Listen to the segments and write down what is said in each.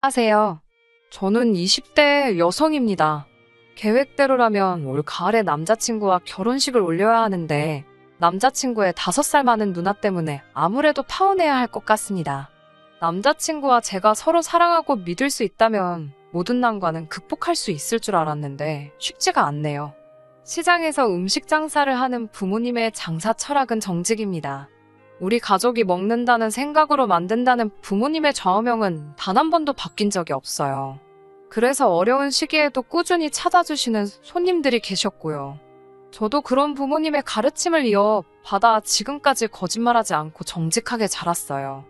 하세요. 저는 20대 여성입니다. 계획대로라면 올 가을에 남자친구와 결혼식을 올려야 하는데 남자친구의 5살 많은 누나 때문에 아무래도 파혼해야 할 것 같습니다. 남자친구와 제가 서로 사랑하고 믿을 수 있다면 모든 난관은 극복할 수 있을 줄 알았는데 쉽지가 않네요. 시장에서 음식 장사를 하는 부모님의 장사 철학은 정직입니다. 우리 가족이 먹는다는 생각으로 만든다는 부모님의 좌우명은 단 한 번도 바뀐 적이 없어요. 그래서 어려운 시기에도 꾸준히 찾아주시는 손님들이 계셨고요. 저도 그런 부모님의 가르침을 이어받아 지금까지 거짓말하지 않고 정직하게 자랐어요.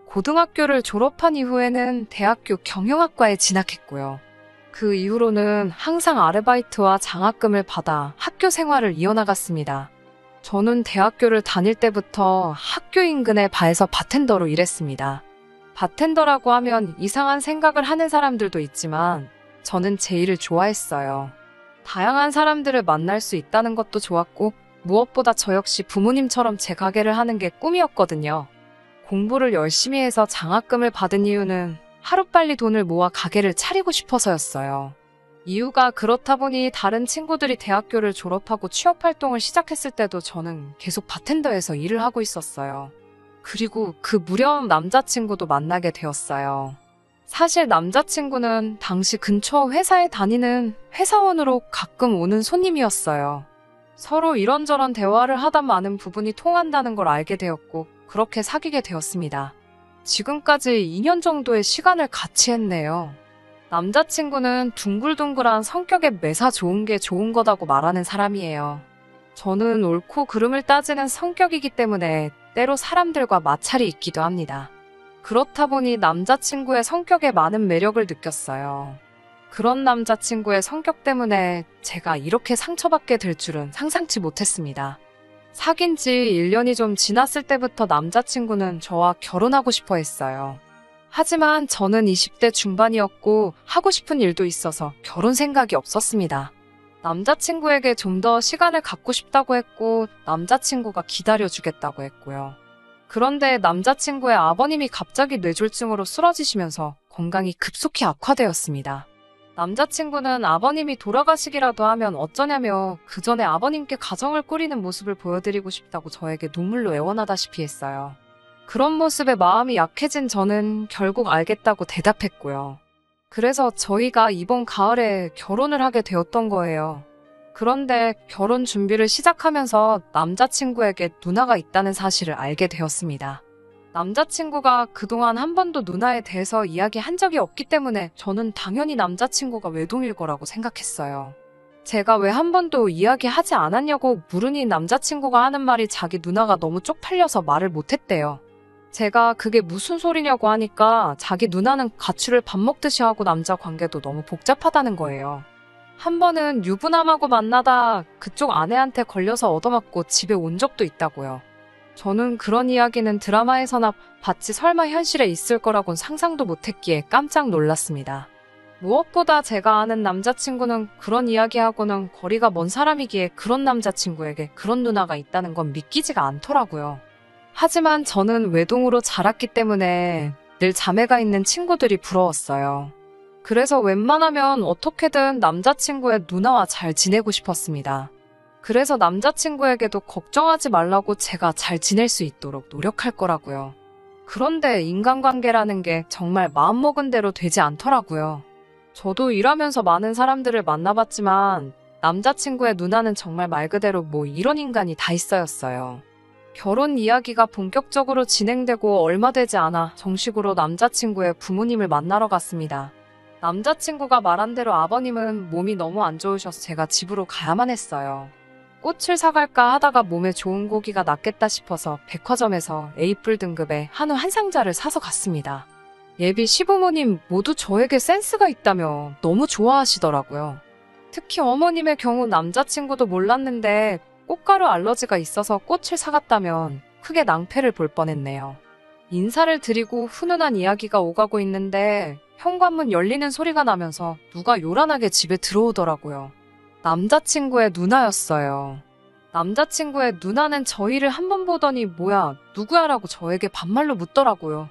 고등학교를 졸업한 이후에는 대학교 경영학과에 진학했고요. 그 이후로는 항상 아르바이트와 장학금을 받아 학교 생활을 이어나갔습니다. 저는 대학교를 다닐 때부터 학교 인근의 바에서 바텐더로 일했습니다. 바텐더라고 하면 이상한 생각을 하는 사람들도 있지만 저는 제 일을 좋아했어요. 다양한 사람들을 만날 수 있다는 것도 좋았고 무엇보다 저 역시 부모님처럼 제 가게를 하는 게 꿈이었거든요. 공부를 열심히 해서 장학금을 받은 이유는 하루빨리 돈을 모아 가게를 차리고 싶어서였어요. 이유가 그렇다 보니 다른 친구들이 대학교를 졸업하고 취업활동을 시작했을 때도 저는 계속 바텐더에서 일을 하고 있었어요. 그리고 그 무렵 남자친구도 만나게 되었어요. 사실 남자친구는 당시 근처 회사에 다니는 회사원으로 가끔 오는 손님이었어요. 서로 이런저런 대화를 하다 많은 부분이 통한다는 걸 알게 되었고 그렇게 사귀게 되었습니다. 지금까지 2년 정도의 시간을 같이 했네요. 남자친구는 둥글둥글한 성격에 매사 좋은 게 좋은 거다고 말하는 사람이에요. 저는 옳고 그름을 따지는 성격이기 때문에 때로 사람들과 마찰이 있기도 합니다. 그렇다 보니 남자친구의 성격에 많은 매력을 느꼈어요. 그런 남자친구의 성격 때문에 제가 이렇게 상처받게 될 줄은 상상치 못했습니다. 사귄 지 1년이 좀 지났을 때부터 남자친구는 저와 결혼하고 싶어 했어요. 하지만 저는 20대 중반이었고 하고 싶은 일도 있어서 결혼 생각이 없었습니다. 남자친구에게 좀 더 시간을 갖고 싶다고 했고 남자친구가 기다려주겠다고 했고요. 그런데 남자친구의 아버님이 갑자기 뇌졸중으로 쓰러지시면서 건강이 급속히 악화되었습니다. 남자친구는 아버님이 돌아가시기라도 하면 어쩌냐며 그 전에 아버님께 가정을 꾸리는 모습을 보여드리고 싶다고 저에게 눈물로 애원하다시피 했어요. 그런 모습에 마음이 약해진 저는 결국 알겠다고 대답했고요. 그래서 저희가 이번 가을에 결혼을 하게 되었던 거예요. 그런데 결혼 준비를 시작하면서 남자친구에게 누나가 있다는 사실을 알게 되었습니다. 남자친구가 그동안 한 번도 누나에 대해서 이야기한 적이 없기 때문에 저는 당연히 남자친구가 외동일 거라고 생각했어요. 제가 왜 한 번도 이야기하지 않았냐고 물으니 남자친구가 하는 말이 자기 누나가 너무 쪽팔려서 말을 못했대요. 제가 그게 무슨 소리냐고 하니까 자기 누나는 가출을 밥 먹듯이 하고 남자 관계도 너무 복잡하다는 거예요. 한 번은 유부남하고 만나다 그쪽 아내한테 걸려서 얻어맞고 집에 온 적도 있다고요. 저는 그런 이야기는 드라마에서나 봤지 설마 현실에 있을 거라곤 상상도 못했기에 깜짝 놀랐습니다. 무엇보다 제가 아는 남자친구는 그런 이야기하고는 거리가 먼 사람이기에 그런 남자친구에게 그런 누나가 있다는 건 믿기지가 않더라고요. 하지만 저는 외동으로 자랐기 때문에 늘 자매가 있는 친구들이 부러웠어요. 그래서 웬만하면 어떻게든 남자친구의 누나와 잘 지내고 싶었습니다. 그래서 남자친구에게도 걱정하지 말라고 제가 잘 지낼 수 있도록 노력할 거라고요. 그런데 인간관계라는 게 정말 마음먹은 대로 되지 않더라고요. 저도 일하면서 많은 사람들을 만나봤지만 남자친구의 누나는 정말 말 그대로 뭐 이런 인간이 다 있어였어요. 결혼 이야기가 본격적으로 진행되고 얼마 되지 않아 정식으로 남자친구의 부모님을 만나러 갔습니다. 남자친구가 말한 대로 아버님은 몸이 너무 안 좋으셔서 제가 집으로 가야만 했어요. 꽃을 사갈까 하다가 몸에 좋은 고기가 낫겠다 싶어서 백화점에서 A+ 등급의 한우 한 상자를 사서 갔습니다. 예비 시부모님 모두 저에게 센스가 있다며 너무 좋아하시더라고요. 특히 어머님의 경우 남자친구도 몰랐는데 꽃가루 알러지가 있어서 꽃을 사갔다면 크게 낭패를 볼 뻔했네요. 인사를 드리고 훈훈한 이야기가 오가고 있는데 현관문 열리는 소리가 나면서 누가 요란하게 집에 들어오더라고요. 남자친구의 누나였어요. 남자친구의 누나는 저희를 한 번 보더니 뭐야 누구야 라고 저에게 반말로 묻더라고요.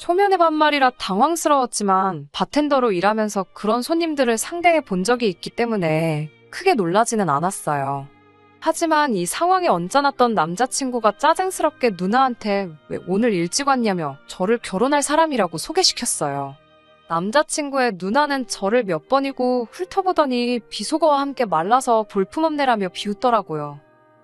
초면에 반말이라 당황스러웠지만 바텐더로 일하면서 그런 손님들을 상대해 본 적이 있기 때문에 크게 놀라지는 않았어요. 하지만 이 상황에 언짢았던 남자친구가 짜증스럽게 누나한테 왜 오늘 일찍 왔냐며 저를 결혼할 사람이라고 소개시켰어요. 남자친구의 누나는 저를 몇 번이고 훑어보더니 비속어와 함께 말라서 볼품없네라며 비웃더라고요.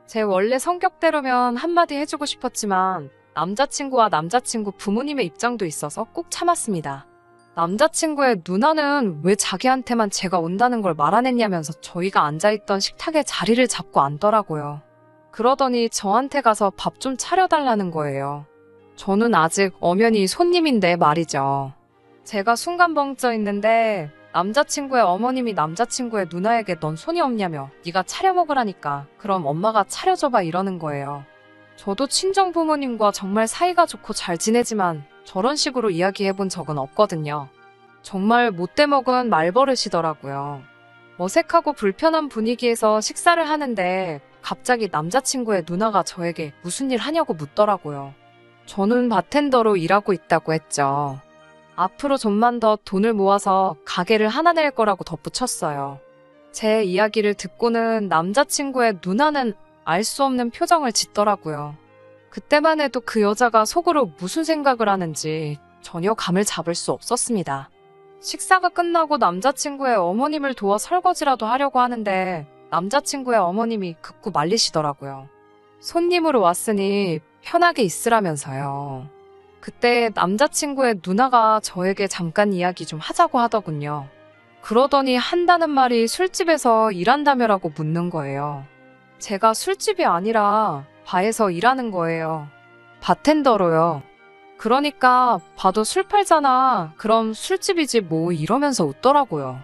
제 원래 성격대로면 한마디 해주고 싶었지만 남자친구와 남자친구 부모님의 입장도 있어서 꾹 참았습니다. 남자친구의 누나는 왜 자기한테만 제가 온다는 걸 말 안 했냐면서 저희가 앉아있던 식탁에 자리를 잡고 앉더라고요. 그러더니 저한테 가서 밥 좀 차려달라는 거예요. 저는 아직 엄연히 손님인데 말이죠. 제가 순간 벙쪄 있는데 남자친구의 어머님이 남자친구의 누나에게 넌 손이 없냐며 네가 차려 먹으라니까 그럼 엄마가 차려줘봐 이러는 거예요. 저도 친정 부모님과 정말 사이가 좋고 잘 지내지만 저런 식으로 이야기해본 적은 없거든요. 정말 못돼먹은 말버릇이더라고요. 어색하고 불편한 분위기에서 식사를 하는데 갑자기 남자친구의 누나가 저에게 무슨 일 하냐고 묻더라고요. 저는 바텐더로 일하고 있다고 했죠. 앞으로 좀만 더 돈을 모아서 가게를 하나 낼 거라고 덧붙였어요. 제 이야기를 듣고는 남자친구의 누나는 알 수 없는 표정을 짓더라고요. 그때만 해도 그 여자가 속으로 무슨 생각을 하는지 전혀 감을 잡을 수 없었습니다. 식사가 끝나고 남자친구의 어머님을 도와 설거지라도 하려고 하는데 남자친구의 어머님이 극구 말리시더라고요. 손님으로 왔으니 편하게 있으라면서요. 그때 남자친구의 누나가 저에게 잠깐 이야기 좀 하자고 하더군요. 그러더니 한다는 말이 술집에서 일한다며라고 묻는 거예요. 제가 술집이 아니라 바에서 일하는 거예요. 바텐더로요. 그러니까 봐도 술 팔잖아. 그럼 술집이지 뭐 이러면서 웃더라고요.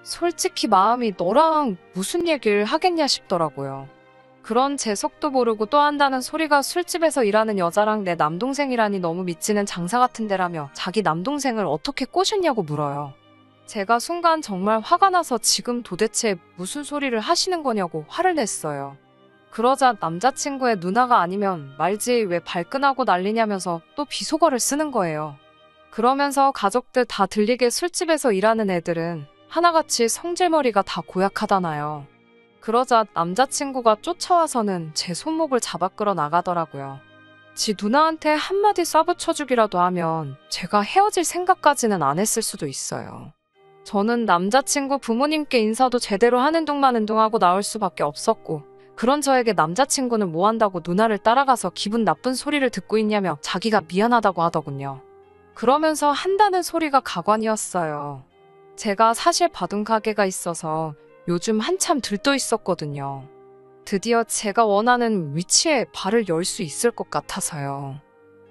솔직히 마음이 너랑 무슨 얘기를 하겠냐 싶더라고요. 그런 제 속도 모르고 또 한다는 소리가 술집에서 일하는 여자랑 내 남동생이라니 너무 믿지는 장사 같은 데라며 자기 남동생을 어떻게 꼬셨냐고 물어요. 제가 순간 정말 화가 나서 지금 도대체 무슨 소리를 하시는 거냐고 화를 냈어요. 그러자 남자친구의 누나가 아니면 말지 왜 발끈하고 난리냐면서 또 비속어를 쓰는 거예요. 그러면서 가족들 다 들리게 술집에서 일하는 애들은 하나같이 성질머리가 다 고약하다나요. 그러자 남자친구가 쫓아와서는 제 손목을 잡아 끌어 나가더라고요. 지 누나한테 한마디 쏴붙여주기라도 하면 제가 헤어질 생각까지는 안 했을 수도 있어요. 저는 남자친구 부모님께 인사도 제대로 하는 둥 마는 둥 하고 나올 수밖에 없었고 그런 저에게 남자친구는 뭐 한다고 누나를 따라가서 기분 나쁜 소리를 듣고 있냐며 자기가 미안하다고 하더군요. 그러면서 한다는 소리가 가관이었어요. 제가 사실 봐둔 가게가 있어서 요즘 한참 들떠 있었거든요. 드디어 제가 원하는 위치에 발을 열 수 있을 것 같아서요.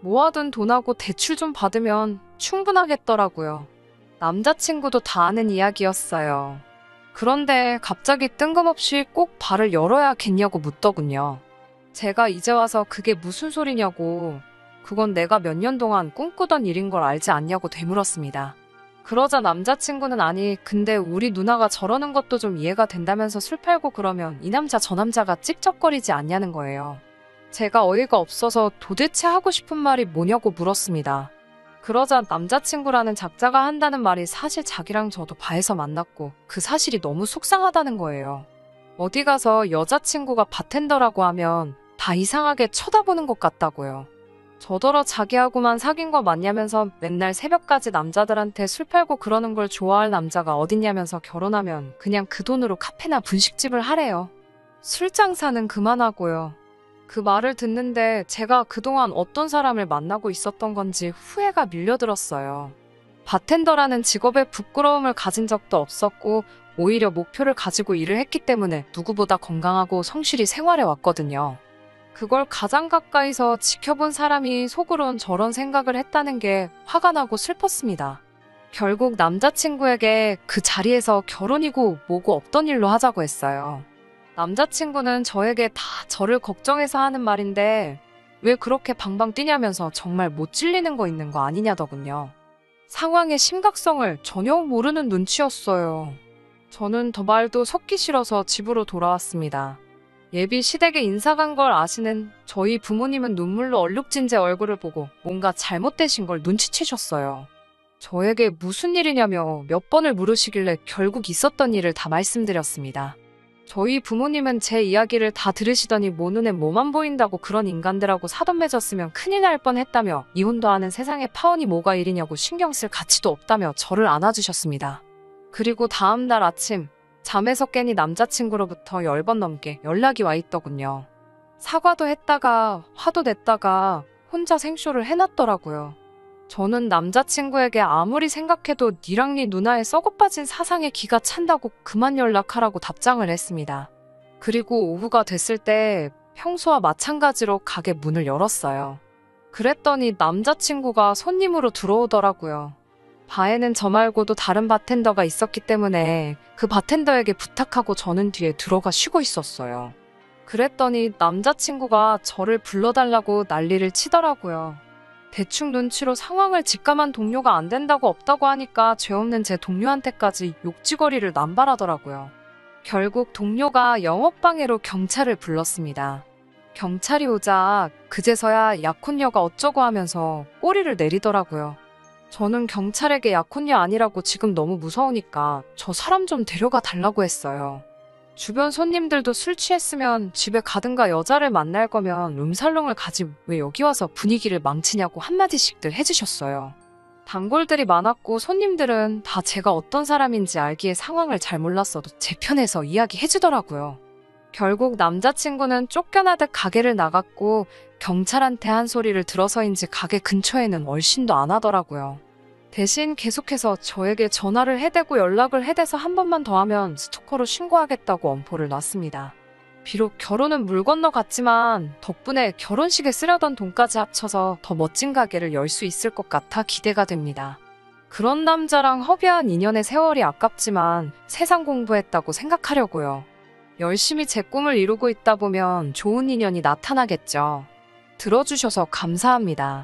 모아둔 돈하고 대출 좀 받으면 충분하겠더라고요. 남자친구도 다 아는 이야기였어요. 그런데 갑자기 뜬금없이 꼭 발을 열어야겠냐고 묻더군요. 제가 이제 와서 그게 무슨 소리냐고 그건 내가 몇 년 동안 꿈꾸던 일인 걸 알지 않냐고 되물었습니다. 그러자 남자친구는 아니 근데 우리 누나가 저러는 것도 좀 이해가 된다면서 술 팔고 그러면 이 남자 저 남자가 찝쩍거리지 않냐는 거예요. 제가 어이가 없어서 도대체 하고 싶은 말이 뭐냐고 물었습니다. 그러자 남자친구라는 작자가 한다는 말이 사실 자기랑 저도 바에서 만났고 그 사실이 너무 속상하다는 거예요. 어디 가서 여자친구가 바텐더라고 하면 다 이상하게 쳐다보는 것 같다고요. 저더러 자기하고만 사귄 거 맞냐면서 맨날 새벽까지 남자들한테 술 팔고 그러는 걸 좋아할 남자가 어딨냐면서 결혼하면 그냥 그 돈으로 카페나 분식집을 하래요. 술 장사는 그만하고요. 그 말을 듣는데 제가 그동안 어떤 사람을 만나고 있었던 건지 후회가 밀려들었어요. 바텐더라는 직업에 부끄러움을 가진 적도 없었고 오히려 목표를 가지고 일을 했기 때문에 누구보다 건강하고 성실히 생활해 왔거든요. 그걸 가장 가까이서 지켜본 사람이 속으론 저런 생각을 했다는 게 화가 나고 슬펐습니다. 결국 남자친구에게 그 자리에서 결혼이고 뭐고 없던 일로 하자고 했어요. 남자친구는 저에게 다 저를 걱정해서 하는 말인데 왜 그렇게 방방 뛰냐면서 정말 못 질리는 거 있는 거 아니냐더군요. 상황의 심각성을 전혀 모르는 눈치였어요. 저는 더 말도 섞기 싫어서 집으로 돌아왔습니다. 예비 시댁에 인사 간 걸 아시는 저희 부모님은 눈물로 얼룩진 제 얼굴을 보고 뭔가 잘못되신 걸 눈치채셨어요. 저에게 무슨 일이냐며 몇 번을 물으시길래 결국 있었던 일을 다 말씀드렸습니다. 저희 부모님은 제 이야기를 다 들으시더니 뭐 눈에 뭐만 보인다고 그런 인간들하고 사돈 맺었으면 큰일 날 뻔했다며 이혼도 하는 세상에 파혼이 뭐가 일이냐고 신경 쓸 가치도 없다며 저를 안아주셨습니다. 그리고 다음 날 아침 잠에서 깨니 남자친구로부터 10번 넘게 연락이 와 있더군요. 사과도 했다가 화도 냈다가 혼자 생쇼를 해놨더라고요. 저는 남자친구에게 아무리 생각해도 니랑 니 누나의 썩어빠진 사상에 기가 찬다고 그만 연락하라고 답장을 했습니다. 그리고 오후가 됐을 때 평소와 마찬가지로 가게 문을 열었어요. 그랬더니 남자친구가 손님으로 들어오더라고요. 바에는 저 말고도 다른 바텐더가 있었기 때문에 그 바텐더에게 부탁하고 저는 뒤에 들어가 쉬고 있었어요. 그랬더니 남자친구가 저를 불러달라고 난리를 치더라고요. 대충 눈치로 상황을 직감한 동료가 안 된다고 없다고 하니까 죄 없는 제 동료한테까지 욕지거리를 남발하더라고요. 결국 동료가 영업방해로 경찰을 불렀습니다. 경찰이 오자 그제서야 약혼녀가 어쩌고 하면서 꼬리를 내리더라고요. 저는 경찰에게 약혼녀 아니라고 지금 너무 무서우니까 저 사람 좀 데려가 달라고 했어요. 주변 손님들도 술 취했으면 집에 가든가 여자를 만날 거면 룸살롱을 가지 왜 여기 와서 분위기를 망치냐고 한마디씩들 해주셨어요. 단골들이 많았고 손님들은 다 제가 어떤 사람인지 알기에 상황을 잘 몰랐어도 제 편에서 이야기해주더라고요. 결국 남자친구는 쫓겨나듯 가게를 나갔고 경찰한테 한 소리를 들어서인지 가게 근처에는 얼씬도 안 하더라고요. 대신 계속해서 저에게 전화를 해대고 연락을 해대서 한 번만 더 하면 스토커로 신고하겠다고 엄포를 놨습니다. 비록 결혼은 물 건너 갔지만 덕분에 결혼식에 쓰려던 돈까지 합쳐서 더 멋진 가게를 열 수 있을 것 같아 기대가 됩니다. 그런 남자랑 허비한 인연의 세월이 아깝지만 세상 공부했다고 생각하려고요. 열심히 제 꿈을 이루고 있다 보면 좋은 인연이 나타나겠죠. 들어주셔서 감사합니다.